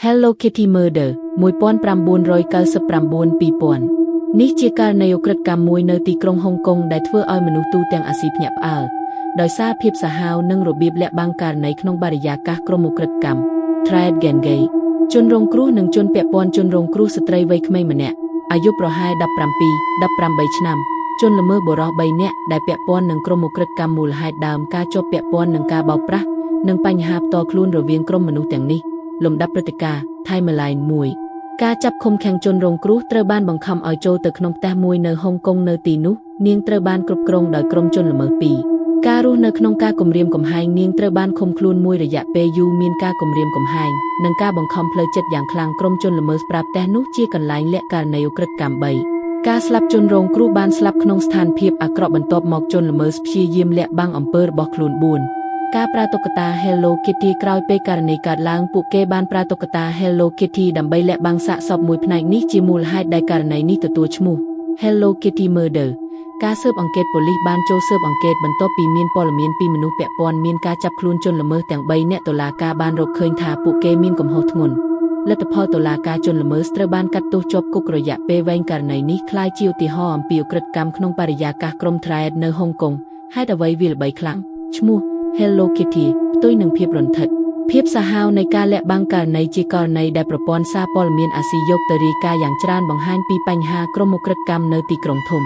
Hello Kitty Murder 1999-2000 នេះជាករណីឧក្រិដ្ឋកម្មមួយនៅទីក្រុងហុងកុងដែលធ្វើឲ្យមនុស្សទូទាំងអាស៊ីភ្ញាក់ផ្អើលដោយសារភាពសាហាវនិងរបៀបលាក់បាំងករណីក្នុងបរិយាកាសក្រុមឧក្រិដ្ឋកម្ម Thread Gang Gay ជនរងគ្រោះនិងជនពាក់ព័ន្ធជនរងគ្រោះស្ត្រីវ័យក្មេងម្នាក់អាយុប្រហែល17-18 ឆ្នាំជនល្មើសបុរស3នាក់ដែលពាក់ព័ន្ធនឹងក្រុមឧក្រិដ្ឋកម្មមូលហេតុដើមការជាប់ពាក់ព័ន្ធនឹងការបោកប្រាស់និងបញ្ហាផ្ទាល់ខ្លួនរវាងក្រុមមនុស្សទាំងនេះលំដាប់ព្រឹត្តិការណ៍ Timeline 1 ការចាប់ឃុំឃាំងជនរងគ្រោះត្រូវបានបង្ខំឲ្យចូលទៅក្នុងផ្ទះមួយនៅហុងកុងនៅទីនោះនាងត្រូវបានគ្រប់គ្រងដោយក្រុមជនល្មើស2ការរស់នៅក្នុងការគំរាមកំហែងនាងត្រូវបានឃុំខ្លួនមួយរយៈពេលយូរមានការគំរាមកំហែងនិងការបង្ខំផ្លូវចិត្តយ៉ាងខ្លាំងក្រុមជនល្មើសប្រើផ្ទះនោះជាកន្លែងលាក់ករណីឧក្រិដ្ឋកម្ម3ការស្លាប់ជនរងគ្រោះបានស្លាប់ក្នុងស្ថានភាពអាក្រក់បន្ទាប់មកជនល្មើសព្យាយាមលាក់បាំងអំពើរបស់ខ្លួន4ការប្រើតុក្កតា Hello Kitty ក្រោយពេលករណីកើតឡើងពួកគេបានប្រើតុក្កតា Hello Kitty ដើម្បីលាក់បាំងសាកសពមួយផ្នែកនេះជាមូលហេតុដែលករណីនេះទទួលឈ្មោះ Hello Kitty Murder ការស៊ើបអង្កេតប៉ូលីសបានចូលស៊ើបអង្កេតបន្ទាប់ពីមានព័ត៌មានពីមនុស្សពាក់ព័ន្ធមានការចាប់ខ្លួនជនល្មើសទាំង3នាក់តុលាការបានរកឃើញថាពួកគេមានកំហុសធ្ងន់លទ្ធផលតុលាការជនល្មើសត្រូវបានកាត់ទោសជាប់គុករយៈពេលវែងករណីនេះក្លាយជាឧទាហរណ៍អំពីឧក្រិដ្ឋកម្មក្នុងបរិយាកាសក្រុម Thread នៅហុងកុងហេតុអ្វីវាល្បីខ្លាំងឈ្មោះ Hello Kitty ផ្ទុយនឹងភាពរន្ធត់ភាពសាហាវនៃការលាក់បាំងករណីជាករណីដែលប្រព័ន្ធសារព័ត៌មានអាស៊ីយកទៅរាយការណ៍យ៉ាងច្រើនបង្ហាញពីបញ្ហាក្រុមឧក្រិដ្ឋកម្មនៅទីក្រុងធំ